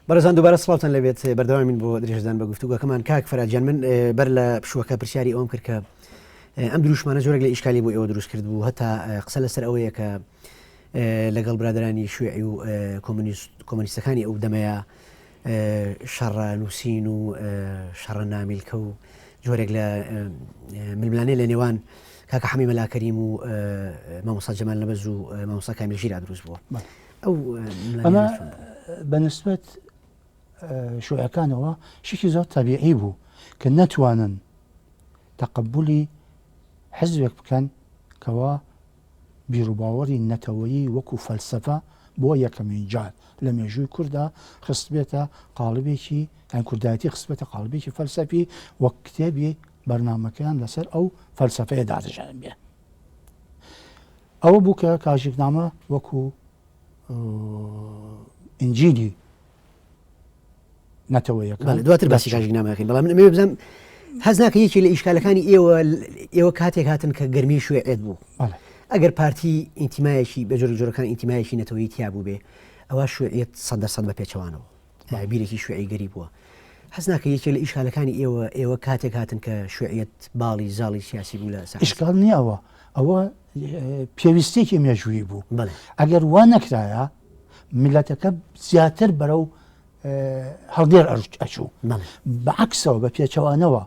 بەڕێزان دووبارە سڵاوتان لەبێت بەردەوامین بۆ درێژدان بە گفتوگۆکەمان کاک فەرادجان من بەر لە پشووەکە پرسیاری ئەوم کرد کە ئەم دروشمانە زۆرێک لە ئیشکالی بۆ ئێوە دروست کرد بوو هەتا قسە لەسەر ئەوەیە کە لەگەڵ برادرانی شوێعی و کۆمۆنیستەکانی ئەو دەمەیە شەڕە نووسین و شەڕە نامیلکە و جۆرێک لە ململانەیە لە نێوان کاکە حەمی مەلاکەریم و مامۆستا جەمال نەبەز و مامۆستا کامیل ژیرا دروست بووە. ئەو ئەمە بەنسبەت شوێعەکانەوە شێکی زۆر تەبیعی بوو کە نەتوانن تەقبولی حزبێک بکەن کەوا بیرروباوەری نەتەوەیی وەکو فەلسەفە بۆ یەکەمین جار لە مێژووی کووردا خست بێتە قاڵبێکی یان کوردایەتی خست بێتە قاڵبێکی فەلسەفی وەک کتێبی بەرنامەکەیان لەسەر ئەو فەلسەفەیە دادەژێن بێ. ئەوە بوو کە کاژێکنامە وەکو ئینجیلی نەتەوەیەکە دواتر باسی کاژێکنامەکەین بەڵام ئەمە بزانم هەز ناکە یەکی لە ئیشکالەکانی ئێوە کاتێک هاتن کە گەرمی شوێعێت بوو ئەگەر پارتی ئینتیمایەکی بە جۆرەکان ئینتیمایەکی نەتەوەیی تیا بوو بێ ئەوە شوێعێت 100% بە پێچەوانەوە بیرێکی شوێعی گەری بووە. هەز ناکە یەکێ لە ئیشکالەکانی ئێوە کاتێک هاتن کە شوێعێت باڵی زاڵی سیاسی بوو لە ئیشکال نییە ئەوە پێویستێکی مێژووی بوو. ئەگەر وا نەکرایە میلەتەکە زیاتر بەرەو هەڵدێر ئەچوو بەعکسەوە بە پێچەوانەوە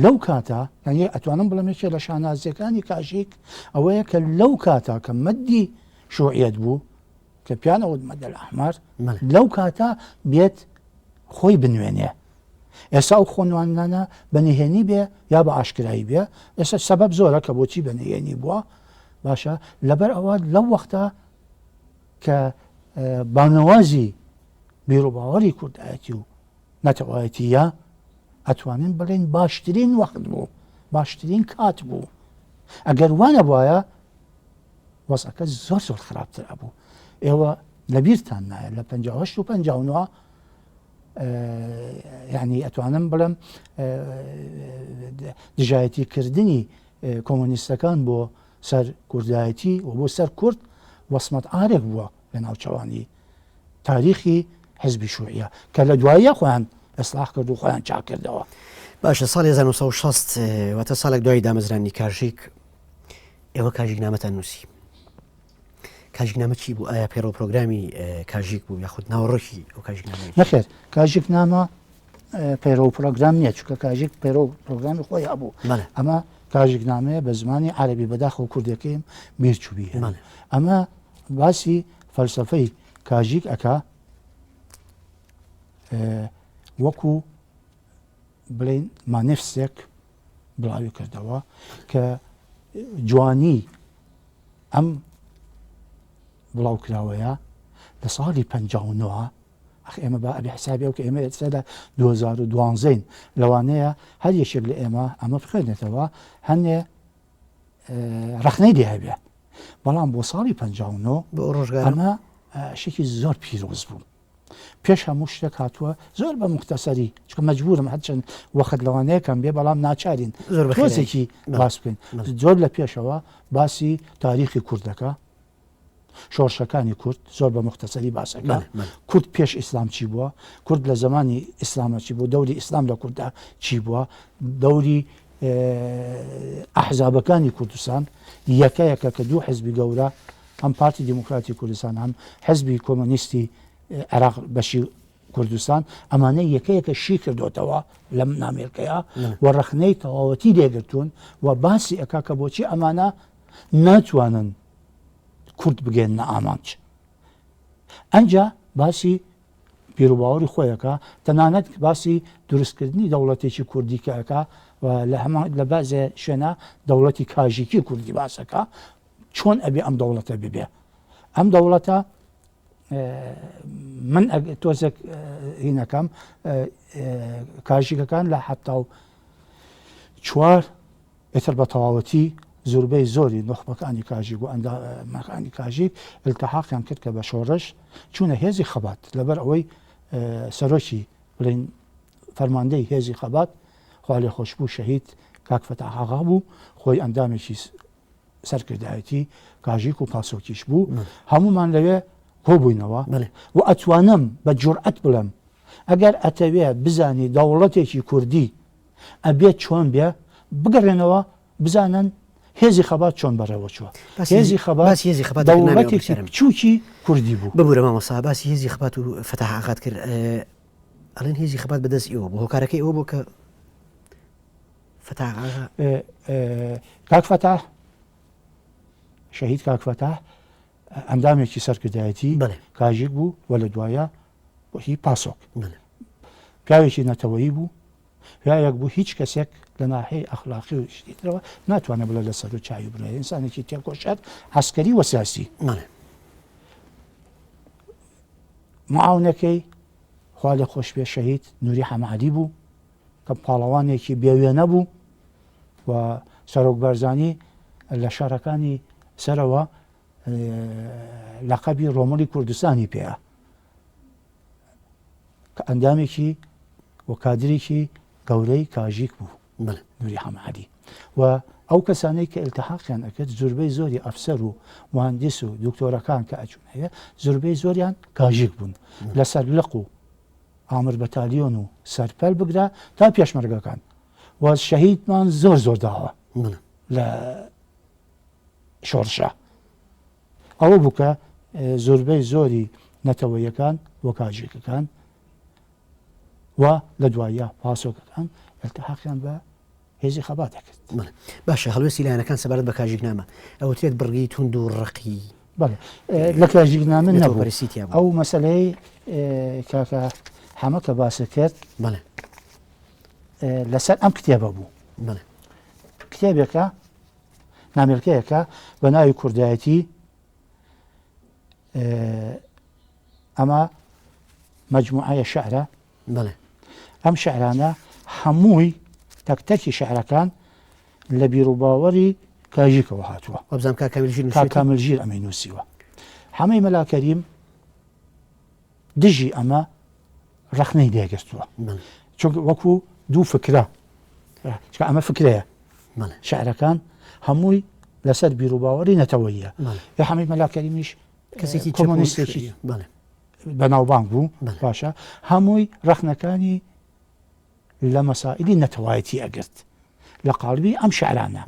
لەو کاتە یعنی ئەتوانم بڵێم یەکێ لە شانازیەکانی کاژێک ئەوەیە کە لەو کاتە کە مەدی شوعیەت بوو کە پیانەوە مەدە ئەحمەر لەو کاتە بێت خۆی بنوێنێ. ئێستا ئەو خۆنوانانە بەنهێنی بێ یا بە ئاشکرایی بێ ئێستا سەبەب زۆرە کە بۆچی بەنهێنی بووە باشە لەبەر ئەوە لەو وەختە کە بانەوازی بیرروباوەری کوردایەتی و نەتەوایەتیە ئەتوانین بڵێن باشترین وەخت بوو باشترین کات بوو. ئەگەر وانە بواە وەزعەکە زۆر زۆر خراپتر ئەبوو. ئێوە لەبیرتان نایە لە 58 و 59 یعنی ئەتوانم بڵێم دژایەتیکردنی کۆمۆنیستەکان بۆ سەر کوردایەتی و بۆ سەر کورد وەسمەت ئارێک بووە لە ناوچەوانی تاریخی حزبی شوعیە کە لە دواییە خۆیان ئەسلاح کرد و خۆیان چاکردەوە. باشە ساڵی 1960 واتە ساڵێک دوای دامەزرانی کاژێک ئێوە کاژێکنامەتان نووسی. کاژێکنامە چی بوو؟ ئایا پەیڕۆ پرۆگرامی کاژێک بوو یاخود ناوەڕۆکی ئەو کاژێکنامە؟ نەخێر کاژێکنامە پەیڕۆ پرۆگرام نییە چونکە کاژێک پەیڕۆ پرۆگرامی خۆی هەبوو. ئەمە کاژێکنامەیە بە زمانی عەرەبی بەداخەوە کوردەکەیم بیرچووبی هەیە. ئەمە باسی فەلسەفەی کاژێک ئەکا وەکو بڵێن مانێفسێک بڵاوی کردەوە کە جوانی ئەم بڵاوکراوەیە لە ساڵی 59 ئێمە بە ئەبی حسابی کە ئێمە لە 2012 لەوانەیە هەر یەکێک لە ئێمە ئەمە بخوێنێتەوە هەنێ ڕەخنەی لێ هەبێ بەڵام بۆ ساڵی 59 ئەمە شێکی زۆر پیرۆز بوو. پێش هەموو شتێک هاتووە زۆر بە مختصری چکە مەجبورم هەرچەند وەخت لەوانەیەکەم بێ بەڵام ناچارین تۆزێکی باس بکەین. زۆر لە پێشەوە باسی تاریخی کوردەکە شۆڕشەکانی کورد زۆر بە مختصری باسەکە کورد پێش ئیسلام چی بووە کورد لە زمانی ئیسلامە چی بوو دەوری ئیسلام لە کووردا چی بووە دەوری ئەحزابەکانی کوردستان یەکەیەکە کە دوو حزبی گەورە هەم پارتی دیموکراتی کوردستان هەم حزبی کۆمۆنیستی عێراق بەشی کوردستان ئەمانە یەکەیەکە شی کردوتەوە لەم نامێرکەیە و ڕەخنەی تەواوەتی لێگرتوون و باسی ئەکا کە بۆچی ئەمانە ناتوانن کورد بگەن نە ئامانج. ئەنجا باسی بیرروباوەری خۆیەکە تەنانەت باسی دروستکردنی دەوڵەتێکی کوردی کەەکە و لە بازێ شوێنە دەوڵەتی کاژێکی کوردی باسەکە چۆن ئەبێ ئەم دەوڵەتە ببێ. ئەم دەوڵەتە من تۆزێک هینەکەم کاژێکەکان لە 74 ئێتر بە تەواوەتی زۆربەی زۆری نخبەکانی کاژێک و ئەندامەکانی کاژێک التحاقیان کرد کە بە شۆڕش چوونە هێزی خەبات لەبەر ئەوەی سەرۆکی بڵێن فەرماندەی هێزی خەبات خوا لێ خۆشببوو شەهید کاک فەتاح ئاغا بوو خۆی ئەندامێکی سەرکردایەتی کاژێک و پاسۆکیش بوو هەمومان لەوێ کۆ بووینەوە و ئەتوانم بە جورئەت بڵێم ئەگەر ئەتەوێ بزانی دەوڵەتێکی کوردی ئەبێت چۆن بێ بگەڕێنەوە بزانن هێزی خەبات چۆن بەڕێوە چووە هێزی خەبات دەوڵەتێکی بچووکی کوردی بوو ببوورە مامۆستا باسی هێزی خەبات و فتح ئاغات کرد ئەڵێن هێزی خەبات بەدەست ئێوە بوو هۆکارەکەی ئەوە بوو کە فتح ئاغا کاک فتح شەهید کاک فتح ئەندامێکی سەرکردایەتی کاژێک بوو وە لە دوایە هی پاسۆک پیاوێکی نەتەوەیی بوو پیاوێک بوو هیچ کەسێک لە ناحەی ئەخلاقی و شتیترەوە ناتوانێت بڵێ لەسەر و چاوی بنێ ئینسانێکی تێکۆشات عەسکەری وە سیاسی معاونەکەی خوا لێ خۆش بێ شەهید نووری حەمادی بوو کە پاڵەوانێکی بێوێنە بوو و سەرۆک بەرزانی لە شارەکانی سەرەوە لەقەبی ڕۆمەڵی کوردستانی پێە کە ئەندامێکی و کادرێکی گەورەی کاژیک بوو نووری حەمادی و ئەو کەسانەی کە ئیلتیحاقیان ئەکرد زۆربەی زۆری ئەفسەر و مهندس و دکتۆرەکان کە ئەچوون هەیە زۆربەی زۆریان کاژیک بوون لەسەر لق و ئامر بەتالیۆن و سەرپەل بگرا تا پێشمەرگەکان و شەهیدمان زۆر داوە لە شۆڕشە ئەوە بوو کە زۆربەی زۆری نەتەوەیەکان وە کاژیکەکان و لە دوایە پاسۆکەکان ئیلتیحاقیان بە هێزی خەبات دەکرد باشە هەڵوێستی لایەنەکان سەبارەت بە کاژیکنامە ئەوە تێت بڕگی توند و ڕقی لە کاژیکنامە نەبوو ئەو مەسەلەی کاکە حەمە کە باسە کرد لەسەر ئەم کتێبە بوو کتێبێکە نامێلکەیەکە بە ناوی کوردایەتی ئەمە مەجموعەیە شەعرە ئەم شەعرانە هەمووی تەکتەکی شەعرەکان لە بیرروباوەری کاژیکەوە هاتووە کاکاملژیر ئەمەی نووسیوە حەمەی مەلاکەریم دژی ئەمە ڕەخنەی دێگرتووە چونکە وەکو دوو فکرە ئەمە فکرەیە شەعرەکان هەمووی لەسەر بیرروباوەری نەتەوەییە یا حەمەی مەلاکەریمیش کەسێکی کۆمۆنیستێکی بەناوبانگ بوو باشە هەمووی ڕەخنەکانی لە مەسائلی نەتەوایەتی ئەگرت لە قاڵبی ئەم شەعرانە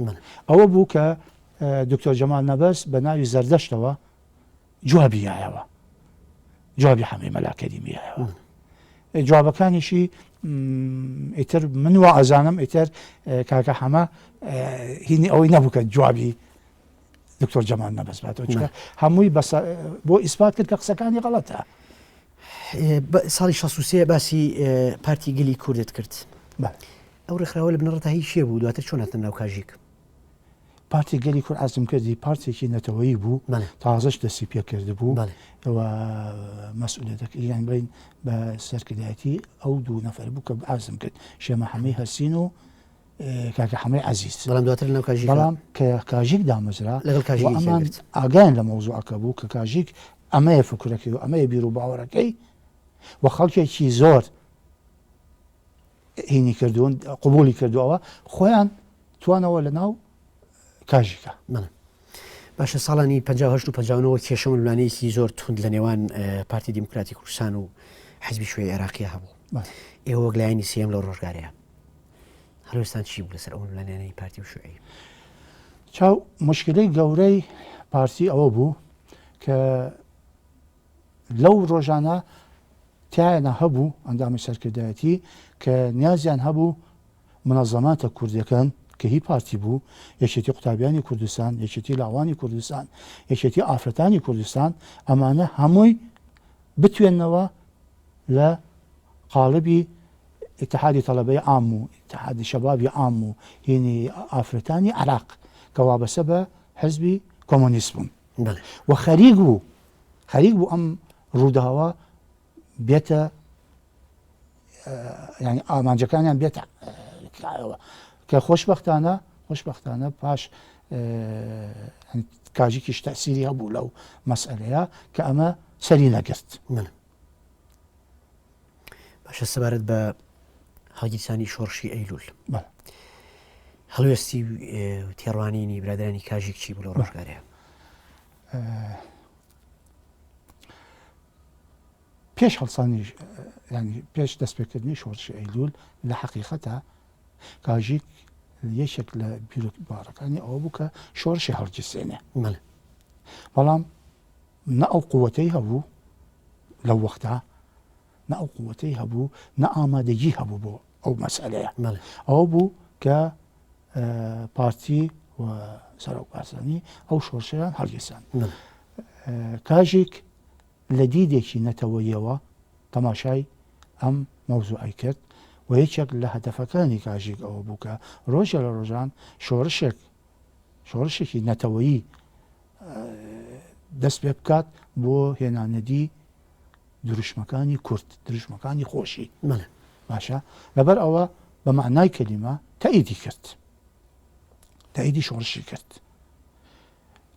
ئەوە بوو کە دکتۆر جەمال نەبەست بە ناوی زەردەشتەوە جوابیایەوە جوابی حەمەی مەلاکەریمیایەوە جوابەکانیشی ئیتر من وا ئەزانم ئیتر کاکە حەمە هینی ئەوەی نەبوو کە جوابی دکتۆر جەمال نەبەست باتەوە هەمووی بۆ ئیسپات کرد کە قسەکانی غەڵەتە ساڵی 63 باسی پارتی گەلی کوردت کرد ئەو ڕێکخراوە لە بنەڕەتە هیچ شێ بوو دواتر چۆن هاتە ناو کاژیک پارتی گەلی کورد عەزم کردی پارتێکی نەتەوەیی بوو تازەش دەستی پێ کرد بوو ئەوە مەسئولێتەکە یان بین بە سەرکردایەتی ئەو دوو نەفەر بوو کە عەزم کرد شێخ محەممەی هەرسین و کاکە حەمەی عەزیز بەڵام دواتر ناو کاژیک بەڵام کە کاژیک دامەزرا لەگەڵ کاژیک ئاگایان لە مەوزوعەکە بوو کە کاژیک ئەمەیە فکرەکەی و ئەمەیە بیرروباوەڕەکەی و خەڵکێکی زۆر هینی کردوون قبولی کردووەوە خۆیان توانەوە لە ناو کاژیکە باشە ساڵانی 1950 و 1950 کێشە وڵانەیەکی زۆر تند لە نێوان پارتی دیموکراتی کوردستان و حیزبی شوێی عێراقیە هەبوو ئێوە وەکلایەنی سێم لەو ڕۆژگارەیە هەڵوێستان چی بوو لەسەر ئەو وڵانەیەی پارتی و شوێی چاو مشکلەی گەورەی پارتی ئەوە بوو کە لەو ڕۆژانە تایەنە هەبوو ئەندامی سەرکردایەتی کە نیازیان هەبوو منەظەماتە کوردەکان کە هی پارتی بوو یەکێتی قوتابیانی کوردستان یەکێتی لاوانی کوردستان یەکێتی ئافرەتانی کوردستان ئەمانە هەمووی بتوێنەوە لە قاڵبی اتحادی تەڵەبەی عام و اتحادی شەبابی عام و هینی ئافرەتانی عێراق کە وابەسە بە حزبی کۆمۆنیست بوون و خەریک بوو ئەم ڕووداوە بێتە ینی ئامانجەکانیان بێتە کە خۆشبەختانە پاش کاژیکیش تەسیری هەبوو لەو مەسئلەیە کە ئەمە سەری نەگرت باشە سەبارەت بە هەڵگیرسانی شۆڕشی ئەیلول هەڵوێستی تێڕوانینی برادرانی کاژیک چی بوو لەو ڕۆژگارەیە پێش هەڵسانی ینی پێش دەستپێکردنی شۆڕشی ئەیلول لە حەقیقەتە کاژیک یەکێک لە بیرۆبارەکانی ئەوە بوو کە شۆڕشی هەڵگیرسێنێ بەڵام نە ئەو قووەتەی هەبوو لەو وەختا نە ئەو قووەتەی هەبوو نە ئامادەگی هەبوو بۆ ئەو مەسئلەیە ئەوە بوو کە پارتی و سەرۆک بارزانانی ئەو شۆڕشەیان هەڵگیرسان کاژێک لە دیدێکی نەتەوەیەوە تەماشای ئەم مەوزوعی کرد و یەکێک لە هەدەفەکانی کاژێک ئەوە بوو کە ڕۆژە لە ڕۆژان شۆڕشێکی نەتەوەیی دەست پێ بکات بۆ هێنانەدی دروشمەکانی کورد دروشمەکانی خۆشی باشە لەبەر ئەوە بە معنای کەلیمە تەئیدی کرد تەئیدی شۆڕشی کرد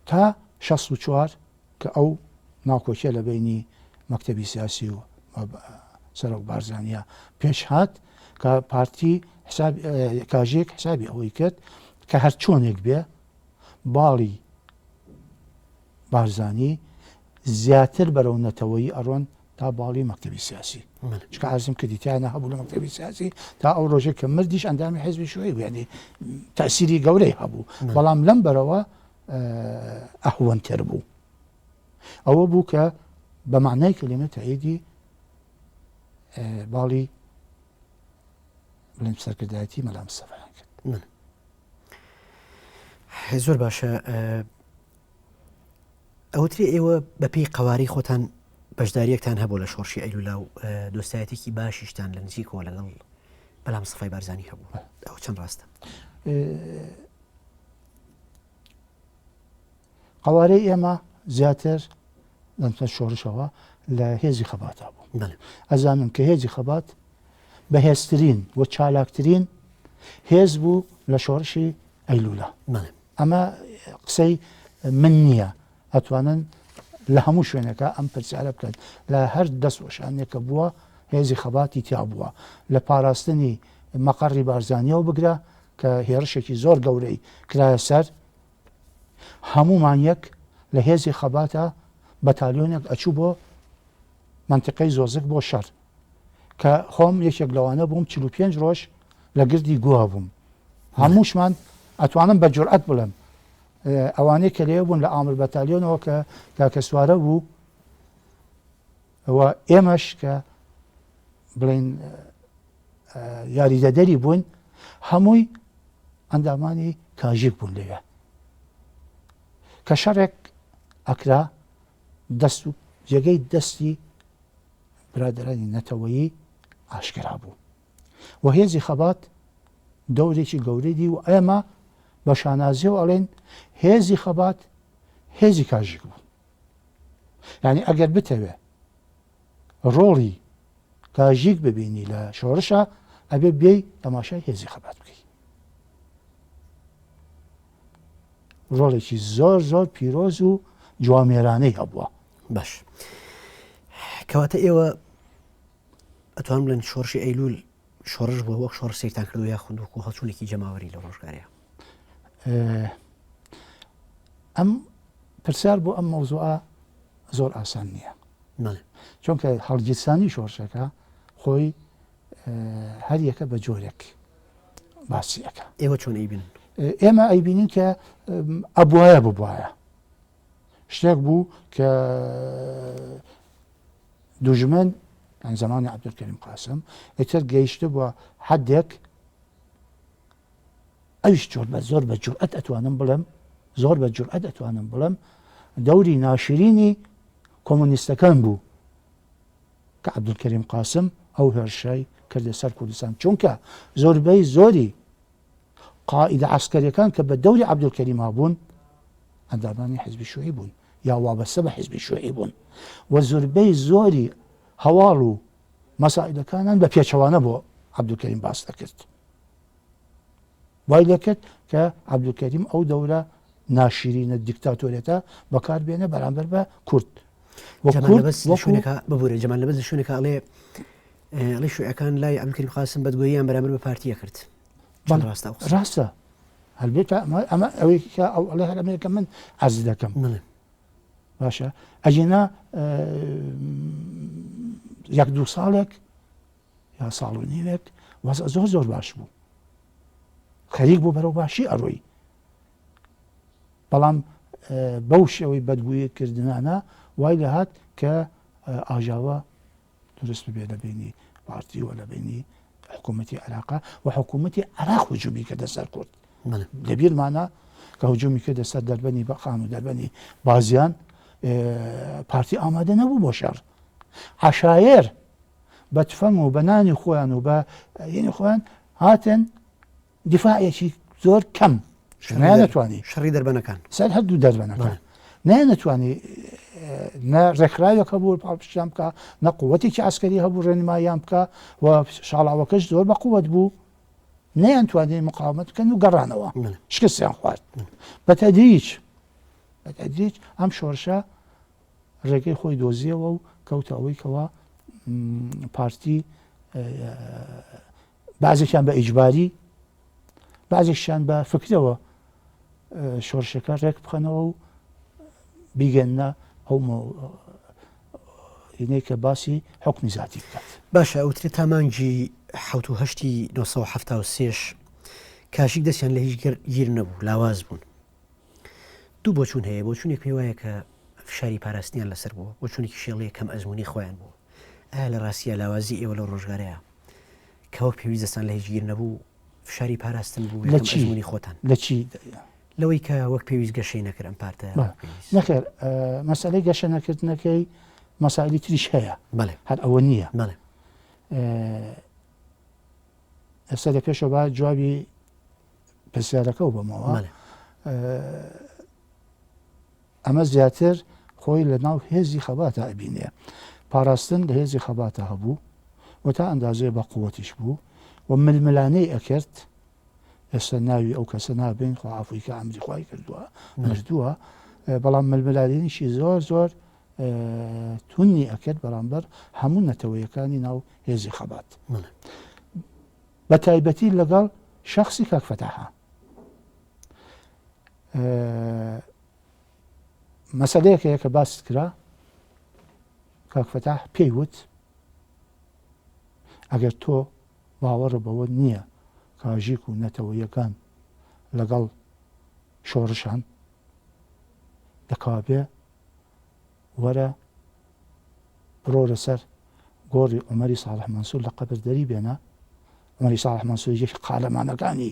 تا 64 کە ئەو ناکۆکیە لە بینی مەکتەبی سیاسی و سەرۆک بارزانیە پێش هات کە پارتی کاژێک حسابی ئەوەی کرد کە هەر چۆنێک بێ باڵی بارزانی زیاتر بەرەو نەتەوەیی ئەڕۆن تا باڵی مەکتەبی سیاسی چکە ئازم کردیتیانە هەبوو لە مەکتەبی سیاسی تا ئەو ڕۆژێک کە مردیش ئەندامی حیزبی شوێی یعنی تەسیری گەورەی هەبوو بەڵام لەم بەرەوە ئەهوەنتر بوو ئەوە بوو کە بە معنای کەلیمە تەئیدی باڵی بڵێن سەرکردایەتی مەلا مستەفایان کرد زۆر باشە ئەوتری ئێوە بەپێی قەواری خۆتان بەشداریەکتان هەبوو لە شۆڕشی ئەیلولا و دۆستایەتێکی باشیشتان لە نزیکەوە لەگەڵ بەلا مستەفای بارزانی هەبوو ئەو چەند ڕاستە قەوارەی ئێمە زیاتر لەمتە شۆڕشەوە لە هێزی خەباتا بوو ئەزانم کە هێزی خەبات بەهێزترین و چالاکترین هێز بوو لە شۆڕشی ئەیلولا ئەمە قسەی من نییە ئەتوانن لە هەموو شوێنەکە ئەم پرسیارە بکەن لە هەر دەست وەشانێکە بووە هێزی خەباتی تیا بووە لە پاراستنی مەقەڕی بارزانیەوە بگرە کە هێرشێکی زۆر گەورەی کرایە سەر هەمومان یەک لە هێزی خەباتە بەتالیۆنێک ئەچوو بۆ منتیقەی زۆزک بۆ شەر کە خۆم یەکێک لەوانە بووم 45 ڕۆژ لە گردی گووا بووم هەمووشمان ئەتوانم بە جورئەت بڵێم ئەوانەی کە لێ بوون لە ئامر بەتالیۆنەوە کە کاکە سوارە بوو ئەوە ئێمەش کە بڵێن یاریدەدەری بوون هەمووی ئەندامانی کاژێک بوون لێوە کە شەڕێک ئەکرا دەست و جێگەی دەستی برادرانی نەتەوەیی ئاشکرا بوو و هێزی خەبات دەورێکی گەورەی دی و ئێمە بە شانازیەوە ئەڵێن هێزی خەبات هێزی کاژێک بوو یعنی ئەگەر بتەوێ ڕۆڵی کاژیک ببینی لە شۆڕشە ئەبێ بێی تەماشای هێزی خەبات بکەی ڕۆڵێکی زۆر زۆر پیرۆز و جوامێرانەی هەبووە باش کەواتە ئێوە ئەتوان بڵێن شۆڕشی ئەیلول شۆڕش بووە وەک شۆڕش سیرتان کردو یا خوندوکو هەڵچوونێکی جەماوەری لە ڕۆژگارەیە ئەم پرسیار بۆ ئەم مەوزوعە زۆر ئاسان نییە چونکە هەڵگیرسانی شۆڕشەکە خۆی هەر یەکە بە جۆرێک باسیەکە ئێوە چۆن ئەیبین ئێمە ئەیبینین کە ئەبوایە ببوایە شتێک بوو کە دوژمن زمانی عەبدولکەریم قاسم ئیتر گەیشتە بووە حەدێک ئەویش زۆر بە جورئەت ئەتوانم بڵێم زۆر بە جورئەت ئەتوانم بڵێم دەوری ناشرینی کۆمۆنیستەکان بوو کە عەبدولکەریم قاسم ئەو هێرشەی کردە سەر کوردستان چونکە زۆربەی زۆری قائیدە عەسکەریەکان کە بە دەوری عەبدولکەریم هابوون ئەندامانی حیزبی شیوعی بوون یا وابەستە بە حیزبی شیوعی بوون و زۆربەی زۆری هەواڵ و مەسائیلەکانان بە پێچەوانە بۆ عەبدولکەریم باس دەکرد وای لێکرد کە عەبدولکەریم ئەو دەورە ناشرینە دیکتاتۆرێتە بەکاربێنە بەرامبەر بە کورد ببوورە جەمال لەبەر لە شوێنێکە ئەڵێ شیوعیەکان لای عەبدولکەریم قاسم بەدگۆییان بەرامبەر بە پارتیە کرد ڕاستە هەلبێت ئەمە ئەوەی ئەو ئەڵێ هەرەمەیەکە من عەرز دەکەم باشە ئەجینا یەک دوو ساڵێک یا ساڵ و نیوێک وەزع زۆر زۆر باش بوو خەریک بوو بەرەو باشی ئەڕۆی بەڵام بەو شێوەی بەدبوویکردنانە وای لە هات کە ئاژاوە دروست ببێ لە بینی پارتی و لە بینی حکوومەتی عێراق و حکوومەتی عێراق هجوومی کردە سەر کورد لەبیرمانە کە هجوومی کردە سەر دەربەنی بەخان و دەربەنی بازیان پارتی ئامادە نەبوو بۆ شەڕ عەشایر بە تفەنگ و بە نانی خۆیان و بە یعنی خۆیان هاتن دیفاعێکی زۆر کەم نەتوانی شەڕی دەربەنەکان سەر هەردوو دەربەنەکان نەتوانی نە ڕێکخراوێک هەبوو پاڵپشتیان بکە نە قووەتێکی عەسکەری هەبوو ڕێنماییان بکە و شاڵاوەکەش زۆر بە قووەت بوو نەیانتوانی مقاومەت بکەن و گەڕانەوە شکستیان خوارد بە تەدریج ئەم شۆڕشە ڕێگەی خۆی دۆزیەوە و کەوتە ئەوەی کەوە پارتی بازێکیان بە ئیجباری بازێکیان بە فکرەوە شۆڕشەکە ڕێک بخەنەوە و بیگەنە ئەو هینەی کە باسی حکمی ذاتی بکات باشە ئەوترێت تا مانگی 1970 کاشیک دەستیان لە هیچ گیر نەبوو لاواز بوون دوو بۆچوون هەیە بۆچوونێک پێی وایە کە فشاری پاراستنیان لەسەر بووە بۆچوونێکی شێڵەیە کەم ئەزمموی خۆیان بوو ئایا لە ڕاستیە لاوازی ئێوە لە ڕۆژگارەیە کە وەک پێویست دەستان لە هیچ گیر نەبوو فشاری پاراستن بوو لە ئەزمموی خۆتان لە چی لەوەی کە وەک پێویست گەشەی نەکرد ئەم پارتە نەخێر مەسەلەی گەشە نەکردنەکەی مەسائلی تریش هەیە هەر ئەوە نییە ئێستا لە پێشەوە با جوابی پرسیارەکە و بەمەوە ئەمە زیاتر خۆی لە ناو هێزی خەباتە ئەبینێ پاراستن لە هێزی خەباتە هەبوو و تا ئەندازەیە بە قووەتیش بوو و ململانەی ئەکرد ئێستا ناوی ئەو کەسە نابین خوا عەفوی کە ئەمری خوای کردووە مردووە بەڵام ململانیشی زۆر زۆر تونی ئەکرد بەرامبەر هەموو نەتەوەیەکانی ناو هێزی خەبات بە تایبەتی لەگەڵ شەخصی کاک فەتاحە مەسەلەیەکەیە کە باس کرا کاک فەتاح پێی وت ئەگەر تۆ باوەڕە بەوە نییە کاژیک و نەتەوەیەکان لەگەڵ شۆڕشان دەکابێ وەرە بڕۆ لەسەر گۆڕی عومەری ساڵح مەنسوور لە قەبردەری بێنە عومەری ساڵح مەنسوور یەکی قالەمانەکانی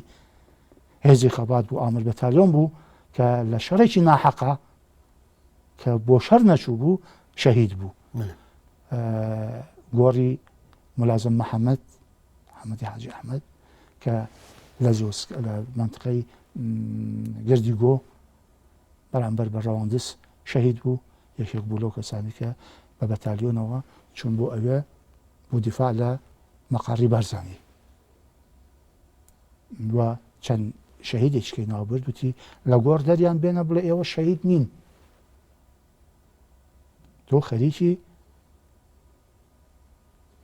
هێزی خەبات بوو ئامر بەتالیۆن بوو کە لە شەڕێکی ناحەقا کە بۆ شەڕ نەچوو بوو شەهید بوو گۆڕی مولازم محەممەد محەممەدی حاجی ئەحمەد کە لە منطقەی گردی گۆ بەرامبەر بە ڕەواندز شەهید بوو یەکێک بوو لەو کەسانی کە بە بەتالیۆنەوە چون بۆ ئەوێ بۆ دیفاع لە مەقاڕی بارزانی و چەند شەهیدێکیکەی ناوبرد وتی لە گۆڕ دەریان بێنە بڵێ ئێوە شەهید نین تۆ خەریکی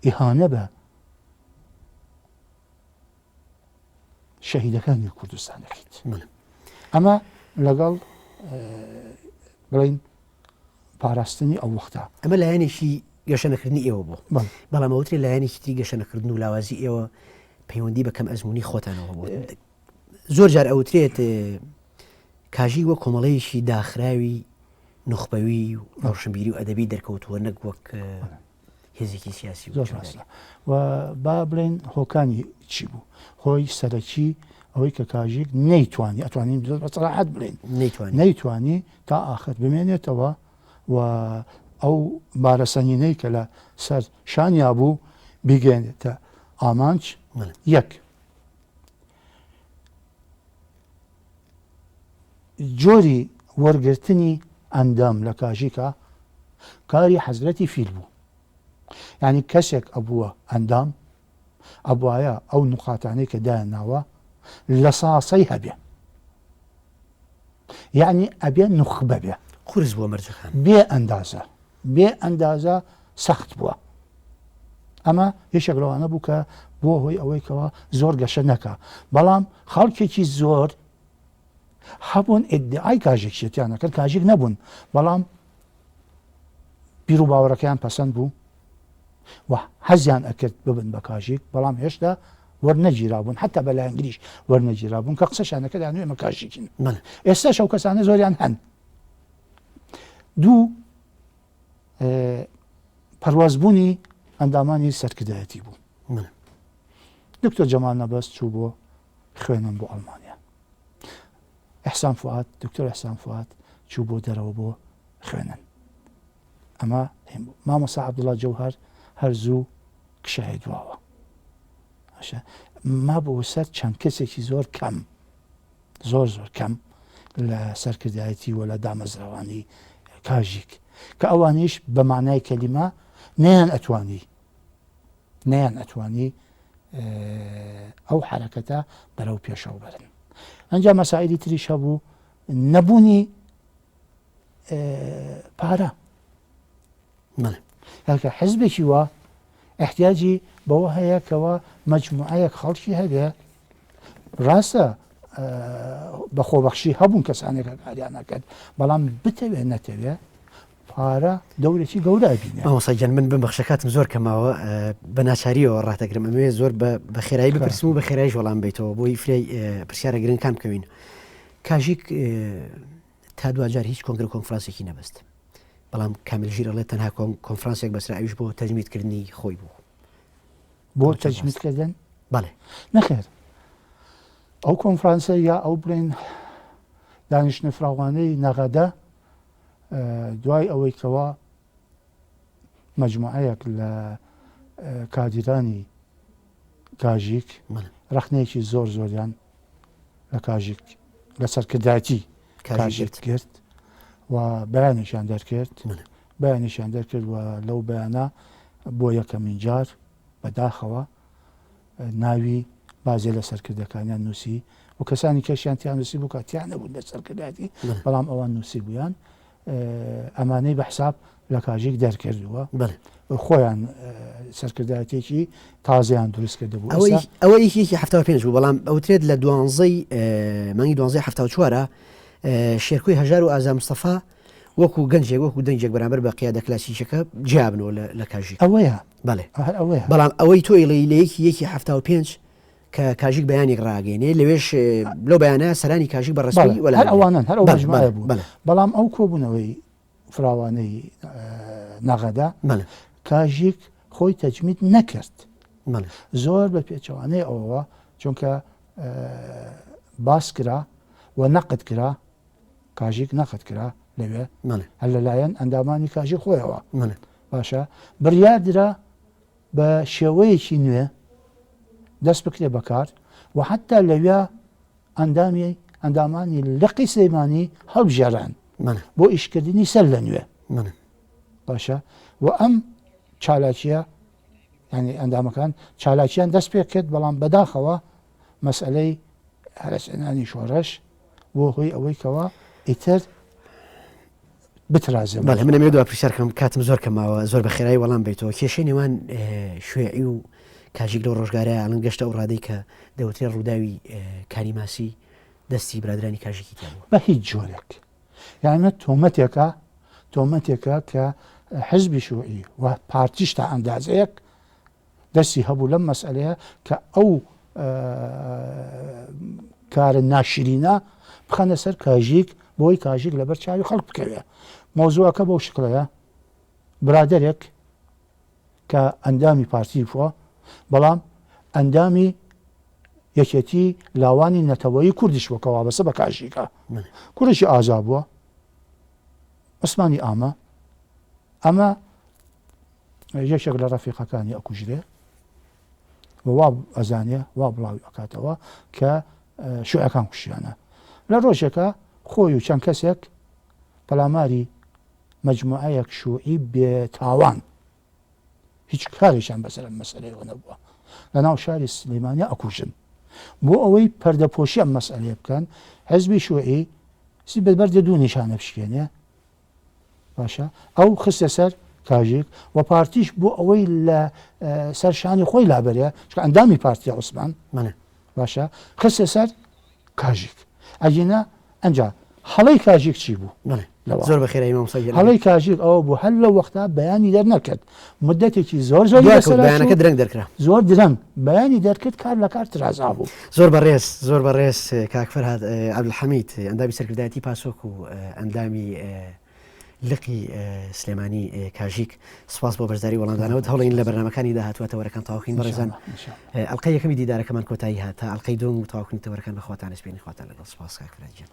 ئیهانە بە شەهیدەکانی کوردستان دەکەیت ئەمە لەگەڵ بڵین پاراستنی ئەو وەختە ئەمە لایەنێکی گەشە نەکردنی ئێوە بوو بەڵام ئەوترێ لایەنێکی تری گەشە نەکردن و لاوازی ئێوە پەیوەندی بە کەم ئەزمموی خۆتانەوە بوو زۆر جار ئەوترێت کاژی وە کۆمەڵەیەکی داخراوی نخبەوی و ڕەوشنبیری و ئەدەبی دەرکەوتووە نەک وەک هێزێکی سیاسی زۆر و با بڵێن هۆکانی چی بوو خۆی سەرەکی ئەوەی کە کاژێک نەیتوانی ئەتوانین بەسەراحەت بڵێن نەیتوانی تا ئاخر بمێنێتەوە و ئەو بارەسەنینەی کە لە سەر شانیا بوو بیگەێنێتە ئامانج یەک جۆری وەرگرتنی ئەندام لە کاژیکە کاری حەزرەتی فیل بوو یعنی کەسێک ئەبووە ئەندام ئەبوایە ئەو نقاتانەی کە دایانناوە لە ساسەی هەبێ یعنی ئەبێ نخبە بێ قورس بووە مەرجەکان بێ ئەندازە سەخت بووە ئەمە یەکێک لەوانە بوو کە بۆ هۆی ئەوەی کەەوە زۆر گەشە نەکە بەڵام خەڵکێکی زۆر هەبوون ئیدعای کاژێکیەتیان نەکرد کاژێک نەبوون بەڵام بیر و باوەڕەکەیان پەسەند بوو و حەزیان ئەکرد ببن بە کاژێک بەڵام هێشتا وەرنەگیرابوون حتا بە لایەنگریش وەرنەگیرابوون کە قسەشانەکە دانوێ ئێمە کاژێکین ئێستا شەو کەسانە زۆریان هەن دوو پەروازبوونی ئەندامانی سەرکردایەتی بوو دکتۆر جەمال نەبەست چوو بۆ خوێنن بۆ ئەڵمانیا ئەحسان فواد دکتۆر ئەحسان فواد چوو بۆ دەرەوە بۆ خوێنن ئەمە مامۆستا عەبدوڵڵا جەوهەر هەرزوو کشای دواوە ما بۆ سەر چەند کەسێکی زۆر کەم زۆر کەم لە سەرکردایەتی و لە دامەزراوانی کاژێک کە ئەوانیش بە معنای کەلیمە نەیان ئەتوانی ئەو حرەکەتە بەرەو پێشەوە بەرن ئەنجا مەسائلی تریش هەبوو نەبوونی پارە هەرکە حزبێکی وە احتیاجی بەوە هەیە کەەوە مەجموعەیەک خەڵکی هەبێ ڕاستە بە خۆبەخشی هەبوون کەسانێکە کاریان نەکرد بەڵام بتەوێ نەتەوێ پارە دەورێکی گەورە بینێ مامۆستاگیان من ببەخشەکاتم زۆر کەماوە بە ناچاریەوە ڕاتەگرم ئەمێ زۆر بە خێرایی بپرسم و بە خێراییش وەڵام بیتەوە بۆی فرای پرسیارە گرنگکان بکەوین کاژێک تا دوجار هیچ کۆنگرە کۆنفرانسێکی نەبەست بەڵام کاملژیر ئەڵێ تەنها کۆنفرانسێک بەسرا ئەویش بۆ تەجمیدکردنی خۆی بوو بۆ تەجمیدکردن بەڵێ نەخێر ئەو کۆنفرانسە یا ئەو بڵێن دانیشتنە فراوانەی نەغەدە دوای ئەوەی کەوا مەجموعەیەک لە کادیرانی کاژێک ڕەخنەیەکی زۆریان لە کاژێک لە سەرکردایەتی کاژێک کرد و بەیانێکیان دەرکرد و لەو بەیانە بۆ یەکەمین جار بەداخەوە ناوی بازێ لە سەرکردەکانیان نووسی و کەسانی کەشیان تیان نووسی بوو کاتیان نەبوون لە سەرکردایەتی بەڵام ئەوان نووسی بوویان ئەمانەی بە حساب لە کاژێک دەرکردووە خۆیان سەرکردایەتێکی تازەیان دروست کرده بوو ئەوە یەکێکی 75 بوو بەڵام ئەوترێت لە مانگی 12 شێرکۆی هەژار و ئازا مستەفا وەکو گەنجێک وەکو دەنجێک بەرامبەر بە قیادە کلاسیکەکە جیابنەوە لە کاژێک ئەوەیە بەڵێ بەڵام ئەوەی تۆی یەکی 75 کە کاژێک بەیانێک ڕاگەێنێ لەوێش لەو بەیانە سەرانی کاژێک بەڕسمی هەر ئەوانن هەر ئەو بوو بەڵام ئەو کۆبوونەوەی فراوانەی نەغەدا کاژێک خۆی تەجمید نەکرد زۆر بە پێچەوانەی ئەوەوە چونکە باس کرا و نەقد کرا کاژێک نەقد کرا لەوێ هەر لەلایەن ئەندامانی کاژێک خۆیەوە باشە بڕیاردرا بە شێوەیەکی نوێ دەست بکرێ بەکار و حتا لەوێ ئەندامانی لقی سلەیمانی هەڵبژێران بۆ ئیشکردنی سەر لە نوێ باشە و ئەم چالاکیە ینی ئەندامەکان چالاکیان دەست پێ کرد بەڵام بەداخەوە مەسئلەی هەرسێنانی شۆڕەش بۆ هۆی ئەوەی کەوە ئیتر بترازێ من ئەمێ دو پرسیارکەم کاتم زۆر کەماوە زۆر بە خێرایی وەڵام بیتەوە کێشەی نێوان شوێعی و کاژێک لەو ڕۆژگارە ئەڵەن گەشتە ئەو ڕادەی کە دەوترێت ڕووداوی کاریماسی دەستی برادرانی کاژێکی تێبوو بە هیچ جۆرێک یانە تۆمەتێکە کە حزبی شوعی و پارتیش تا ئەندازەیەک دەستی هەبوو لەم مەسئلەیە کە ئەو کارە ناشرینە بخەنە سەر کاژێک بۆی کاژێک لەبەر چاوی خەڵک بکەوێ مۆزوعەکە بەو شکڵەیە برادێک کە ئەندامی پارتی بووە بەڵام ئەندامی یەکێتی لاوانی نەتەوەیی کوردیش وەکە وابەستە بە کاژێکە کوردێکی ئازا بووە عوسمانی ئەمە یەکێک لە ڕەفیقەکانی ئەکوژرێ وا ئەزانێ وا بڵاوی ئەکاتەوە کە شوێعەکان کوشیانە لە ڕۆژێکە خۆی و چەند کەسێک پەلاماری مەجموعەیەک شوعی بێتاوان هیچ کارێکیان بەسەر مەسئلەیەوە نەبووە لە ناو شاری سلەیمانیا ئەکوژن بۆ ئەوەی پەردەپۆشی ئەم مەسئلەیە بکەن حزبی شوعی سی بەربەردە دوو نیشانە بشکێنێ باشە ئەو خستە سەر کاژێک و پارتیش بۆ ئەوەی لە سەرشانی خۆی لابەرێ چکە ئەندامی پارتیە عوسمان باشە خستە سەر کاژێک ئەگینا ئەنجا هەڵەی کاژێک چی بوو زۆر بەخێرایی مامۆستا هەڵەی کاژێک ئەوە بوو هەر لە وەختا بەیانی دەرنەکرد مدەتێکی زۆر زۆر بەیانەکە درەنگ دەرکرا زۆر درەنگ بەیانی دەرکرد کار لە کار ترازا بوو زۆر بەڕێز کاکفەرهاد عەبدولحەمید ئەندامی سەرکردایەتی پاسۆک و ئەندامی لقی سلێمانی کاژیک سپاس بۆ بەشداری وەڵامدانەوە هەوڵین لە بەرنامەکانی داهاتواتەوەرەکان تاواخین بەڕێزان ئەڵقەی یەکەمی دیدارەکەمان کۆتایی هاتە ئەڵقەی دوم و تاواکردنەوەرەکان بەخواتان سپێنی خواتان لەگەڵ سپاس کاکفەرهاد گیان.